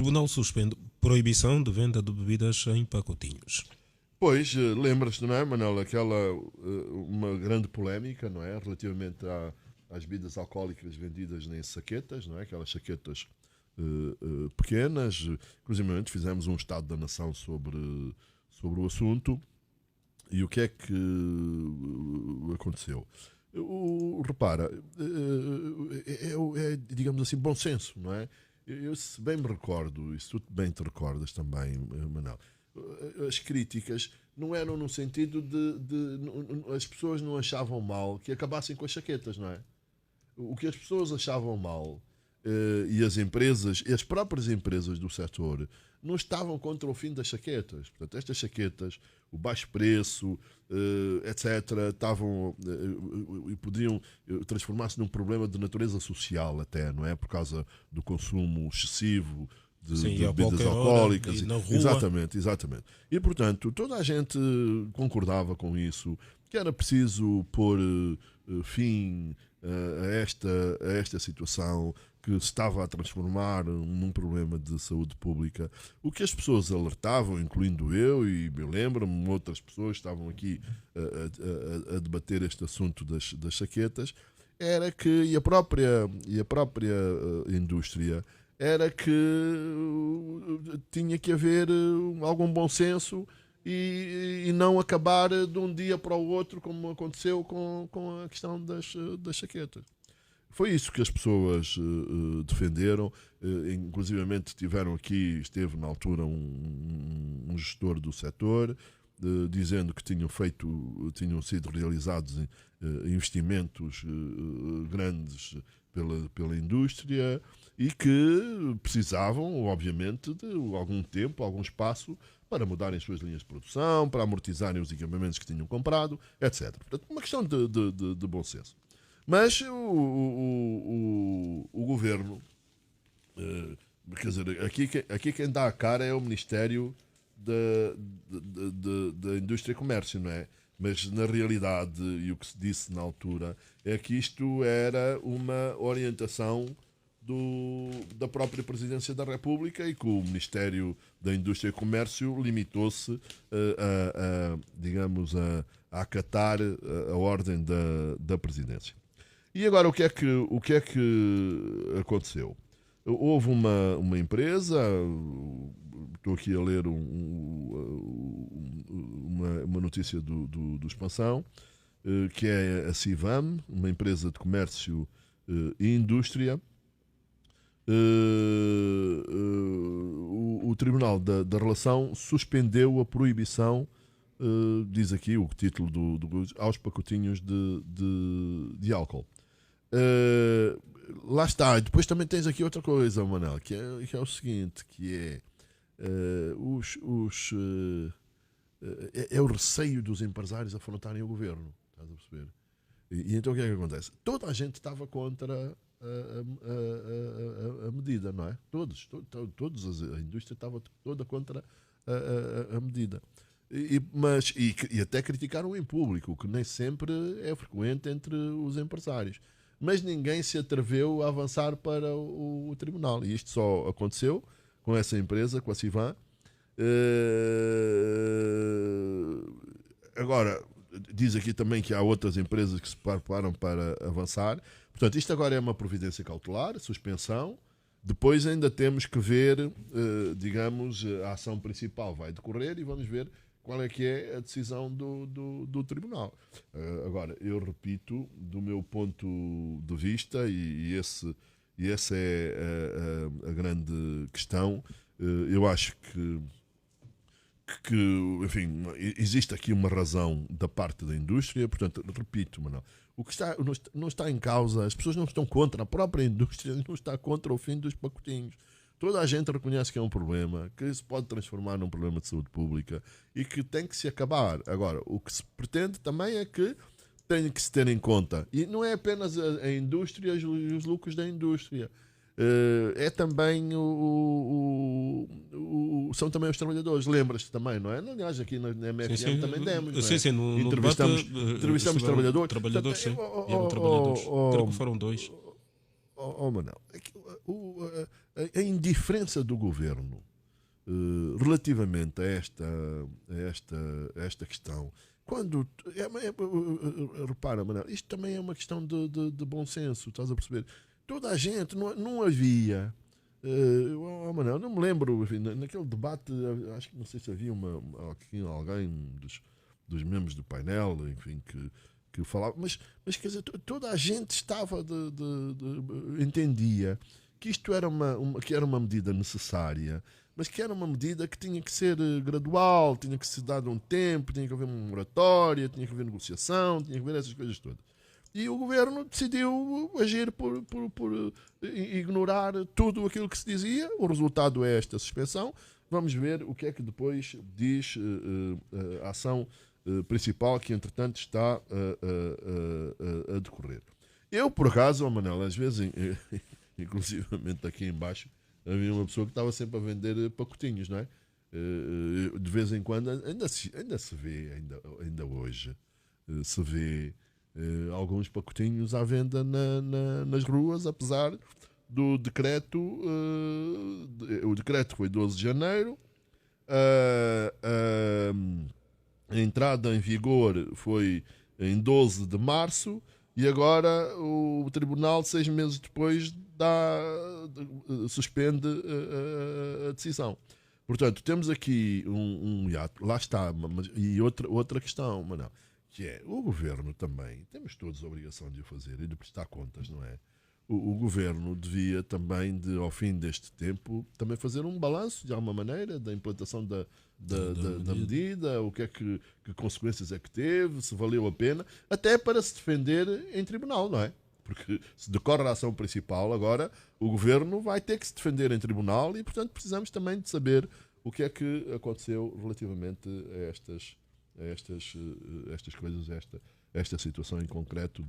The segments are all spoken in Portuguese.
tribunal suspende proibição de venda de bebidas em pacotinhos. Pois, lembras-te, não é, Manel, uma grande polémica, não é, relativamente às bebidas alcoólicas vendidas em saquetas, não é, aquelas saquetas pequenas. Inclusive, fizemos um estado da nação sobre o assunto. E o que é que aconteceu? Repara, digamos assim, bom senso, não é? Eu, se bem me recordo, e se tu bem te recordas também, Manel, as críticas não eram no sentido as pessoas não achavam mal que acabassem com as chaquetas, não é? O que as pessoas achavam mal, e as empresas, e as próprias empresas do setor, não estavam contra o fim das chaquetas. Portanto, estas chaquetas, o baixo preço, etc., estavam e podiam transformar-se num problema de natureza social até, não é? Por causa do consumo excessivo de bebidas alcoólicas. Na rua. Exatamente. E, portanto, toda a gente concordava com isso, que era preciso pôr fim a esta situação que se estava a transformar num problema de saúde pública. O que as pessoas alertavam, incluindo eu, e me lembro-me, outras pessoas estavam aqui a debater este assunto das chaquetas, era que, e a própria indústria, era que tinha que haver algum bom senso e não acabar de um dia para o outro, como aconteceu com a questão das chaquetas. Foi isso que as pessoas defenderam. Inclusivamente esteve na altura um gestor do setor, dizendo que tinham sido realizados investimentos grandes pela indústria e que precisavam, obviamente, de algum tempo, algum espaço para mudarem as suas linhas de produção, para amortizarem os equipamentos que tinham comprado, etc. Portanto, uma questão de bom senso. Mas o governo, quer dizer, aqui quem dá a cara é o Ministério da Indústria e Comércio, não é? Mas na realidade, e o que se disse na altura, é que isto era uma orientação da própria Presidência da República e que o Ministério da Indústria e Comércio limitou-se a acatar a ordem da Presidência. E agora o que é que aconteceu? Houve uma empresa, estou aqui a ler uma notícia do Expansão, que é a Civam, uma empresa de comércio e indústria. O Tribunal da Relação suspendeu a proibição, diz aqui o título aos pacotinhos de álcool. Lá está. E depois também tens aqui outra coisa, Manel, que é o seguinte, que é é o receio dos empresários afrontarem o governo. Estás a perceber? E então o que é que acontece? Toda a gente estava contra a medida, não é? Todos a indústria estava toda contra a medida. E até criticaram em público, o que nem sempre é frequente entre os empresários. Mas ninguém se atreveu a avançar para o tribunal. E isto só aconteceu com essa empresa, com a Civam. Agora, diz aqui também que há outras empresas que se preparam para avançar. Portanto, isto agora é uma providência cautelar, suspensão. Depois ainda temos que ver, a ação principal vai decorrer e vamos ver qual é que é a decisão do tribunal. Agora, eu repito, do meu ponto de vista, e essa é a grande questão, eu acho que enfim, existe aqui uma razão da parte da indústria. Portanto, repito, Manuel, o que não está em causa, as pessoas não estão contra, a própria indústria não está contra o fim dos pacotinhos. Toda a gente reconhece que é um problema, que se pode transformar num problema de saúde pública e que tem que se acabar. Agora, o que se pretende também é que tem que se ter em conta, e não é apenas a indústria e os lucros da indústria, é também são também os trabalhadores. Lembras-te também, não é? Aliás, aqui na MFM também demos. Entrevistamos trabalhadores. Trabalhadores, sim. Eram trabalhadores. Creio que foram 2. Manel, a indiferença do governo relativamente a esta questão. Quando repara, Manel, isto também é uma questão de bom senso, estás a perceber? Toda a gente, não havia. Manel, não me lembro, enfim, naquele debate, acho que não sei se havia alguém dos membros do painel, enfim, que falava, mas quer dizer, toda a gente estava entendia que isto era que era uma medida necessária, mas que era uma medida que tinha que ser gradual, tinha que ser dado um tempo, tinha que haver uma moratória, tinha que haver negociação, tinha que haver essas coisas todas. E o governo decidiu agir por ignorar tudo aquilo que se dizia. O resultado é esta suspensão. Vamos ver o que é que depois diz a ação principal que, entretanto, está a decorrer. Eu, por acaso, Manel, às vezes, inclusivamente aqui em baixo, havia uma pessoa que estava sempre a vender pacotinhos, não é? De vez em quando, ainda se vê, ainda hoje, se vê alguns pacotinhos à venda nas ruas, apesar do decreto. O decreto foi 12 de janeiro, a entrada em vigor foi em 12 de março e agora o tribunal, 6 meses depois, suspende a decisão. Portanto, temos aqui um hiato. Lá está. E outra questão, Manuel, que é o governo também, temos todos a obrigação de o fazer e de prestar contas, não é? O governo devia também, ao fim deste tempo, também fazer um balanço, de alguma maneira, da implantação da medida, o que consequências é que teve, se valeu a pena, até para se defender em tribunal, não é? Porque se decorre a ação principal, agora o governo vai ter que se defender em tribunal e, portanto, precisamos também de saber o que é que aconteceu relativamente a estas coisas, esta situação em concreto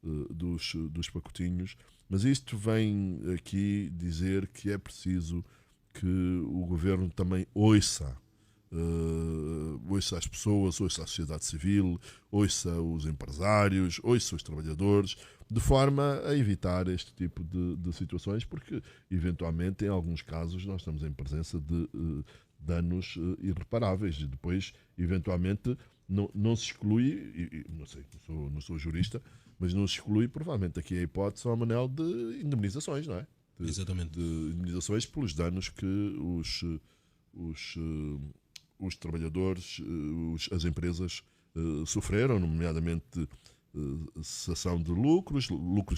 dos pacotinhos. Mas isto vem aqui dizer que é preciso que o governo também ouça as pessoas, ouça a sociedade civil, ouça os empresários, ouça os trabalhadores, de forma a evitar este tipo de situações, porque eventualmente em alguns casos nós estamos em presença de danos irreparáveis e depois eventualmente não se exclui, não sei, não sou jurista, mas não se exclui provavelmente aqui a hipótese, Manel, de indemnizações, não é? Exatamente. De indemnizações pelos danos que os trabalhadores, as empresas sofreram, nomeadamente cessação de lucros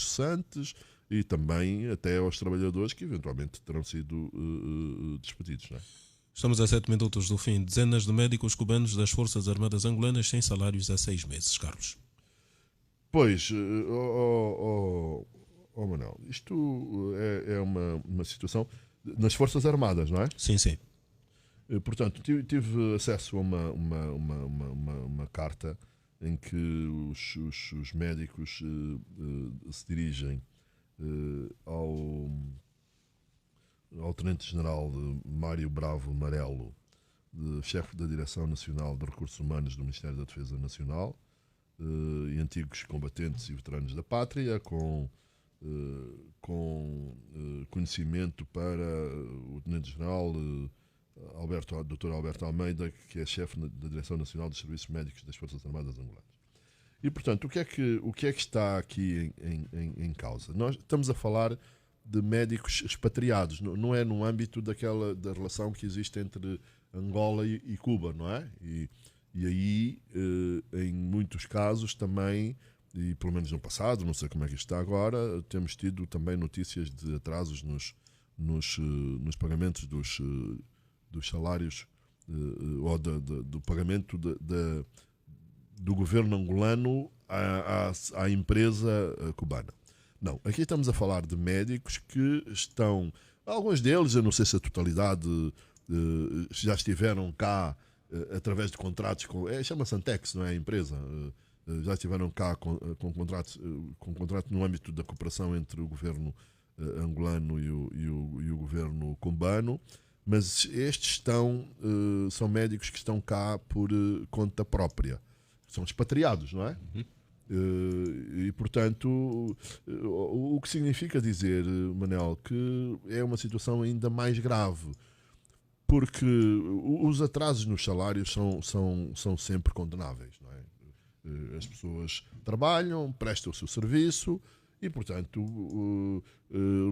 cessantes e também até aos trabalhadores que eventualmente terão sido despedidos, não é? Estamos a 7 minutos do fim. Dezenas de médicos cubanos das Forças Armadas angolanas sem salários há 6 meses, Carlos. Pois, Manuel, isto é uma situação nas Forças Armadas, não é? Sim, sim. Portanto, tive acesso a uma carta em que os médicos se dirigem ao Tenente-General Mário Bravo Marelo, chefe da Direção Nacional de Recursos Humanos do Ministério da Defesa Nacional, e antigos combatentes e veteranos da pátria, com conhecimento para o Tenente-General Dr. Alberto Almeida, que é chefe da Direção Nacional dos Serviços Médicos das Forças Armadas Angolanas. E, portanto, o que é que está aqui em causa? Nós estamos a falar de médicos expatriados, não é no âmbito da relação que existe entre Angola e Cuba, não é? E aí, em muitos casos também, e pelo menos no passado, não sei como é que está agora, temos tido também notícias de atrasos nos pagamentos dos salários ou do pagamento do governo angolano à empresa cubana. Não, aqui estamos a falar de médicos que estão, alguns deles, eu não sei se a totalidade já estiveram cá através de contratos chama-se Antex, não é a empresa, já estiveram cá com contrato no âmbito da cooperação entre o governo angolano e o governo cubano, mas estes são médicos que estão cá por conta própria, são expatriados, não é? Uhum. E, portanto, o que significa dizer, Manel, que é uma situação ainda mais grave, porque os atrasos nos salários são sempre condenáveis, não é? As pessoas trabalham, prestam o seu serviço e, portanto,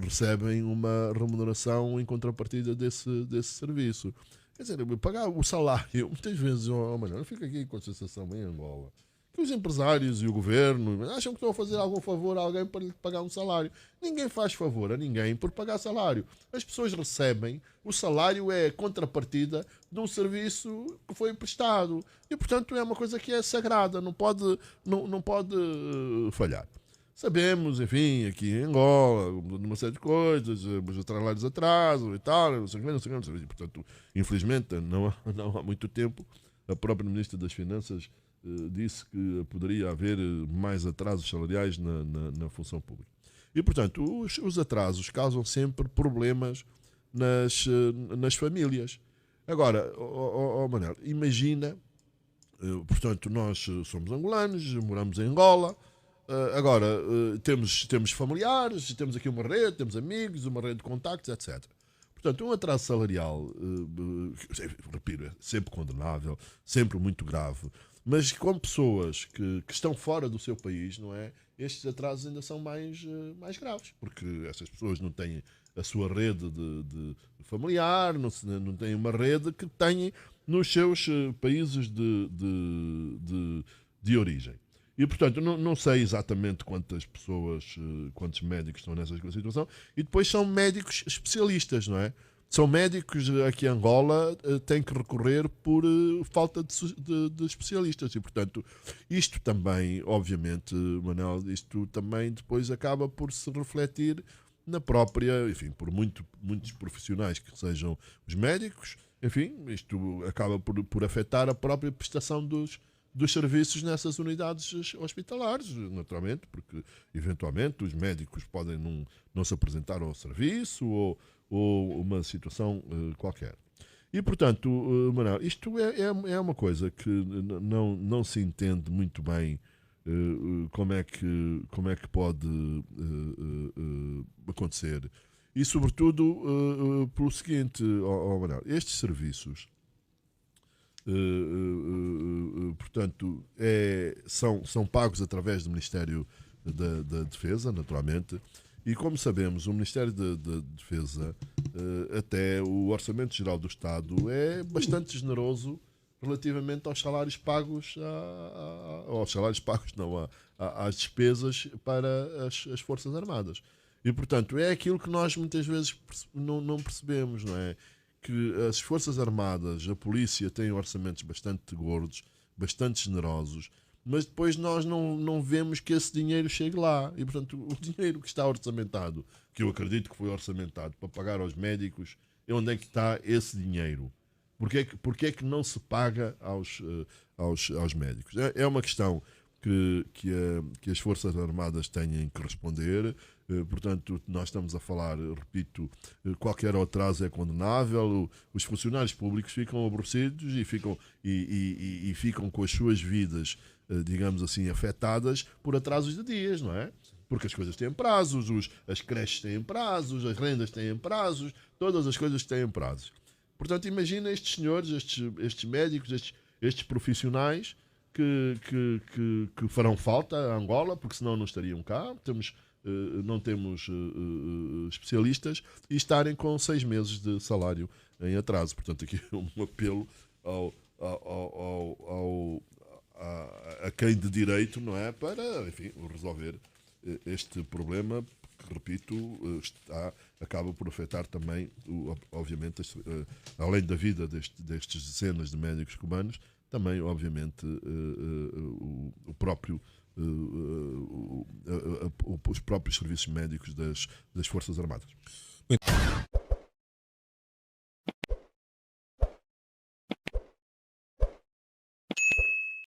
recebem uma remuneração em contrapartida desse serviço. Quer dizer, pagar o salário, muitas vezes, Manel, eu fico aqui com a sensação em Angola que os empresários e o governo acham que estão a fazer algum favor a alguém para lhe pagar um salário. Ninguém faz favor a ninguém por pagar salário. As pessoas recebem, o salário é contrapartida de um serviço que foi prestado. E, portanto, é uma coisa que é sagrada, não pode falhar. Sabemos, enfim, aqui em Angola, uma série de coisas, os salários atrasam e tal, não sei o que. Portanto, infelizmente, não há muito tempo, a própria Ministra das Finanças disse que poderia haver mais atrasos salariais na função pública. E, portanto, os atrasos causam sempre problemas nas famílias. Agora, Manel, imagina, portanto, nós somos angolanos, moramos em Angola, agora temos familiares, temos aqui uma rede, temos amigos, uma rede de contactos, etc. Portanto, um atraso salarial, repito, é sempre condenável, sempre muito grave, mas com pessoas que estão fora do seu país, não é? Estes atrasos ainda são mais graves, porque essas pessoas não têm a sua rede de familiar, não têm uma rede que têm nos seus países de origem. E, portanto, não sei exatamente quantas pessoas, quantos médicos estão nessa situação, e depois são médicos especialistas, não é? São médicos aqui em Angola, têm que recorrer por falta de especialistas. E, portanto, isto também, obviamente, Manuel, isto também depois acaba por se refletir na própria, enfim, por muitos profissionais que sejam os médicos, enfim, isto acaba por afetar a própria prestação dos serviços nessas unidades hospitalares, naturalmente, porque, eventualmente, os médicos podem não se apresentar ao serviço ou uma situação qualquer. E, portanto, Manuel, isto é uma coisa que não se entende muito bem como é que pode acontecer. E, sobretudo, pelo seguinte, Manuel, estes serviços, portanto, são pagos através do Ministério da Defesa, naturalmente. E, como sabemos, o Ministério da Defesa, até o Orçamento Geral do Estado, é bastante generoso relativamente aos salários pagos, às despesas para as Forças Armadas. E, portanto, é aquilo que nós muitas vezes não percebemos, não é? Que as Forças Armadas, a polícia, têm orçamentos bastante gordos, bastante generosos, mas depois nós não vemos que esse dinheiro chegue lá. E, portanto, o dinheiro que está orçamentado, que eu acredito que foi orçamentado para pagar aos médicos, onde é que está esse dinheiro? Porquê é que não se paga aos médicos? É uma questão que as Forças Armadas têm que responder. Portanto, nós estamos a falar, repito, qualquer atraso é condenável. Os funcionários públicos ficam aborrecidos e ficam com as suas vidas, digamos assim, afetadas por atrasos de dias, não é? Porque as coisas têm prazos, as creches têm prazos, as rendas têm prazos, todas as coisas têm prazos. Portanto, imagina estes senhores, estes médicos, estes profissionais que farão falta a Angola, porque senão não estariam cá. Não temos especialistas, e estarem com 6 meses de salário em atraso. Portanto, aqui um apelo a quem de direito, não é, para, enfim, resolver este problema que, repito, acaba por afetar também, obviamente, além da vida destes dezenas de médicos cubanos, também, obviamente, o próprio os próprios serviços médicos das Forças Armadas.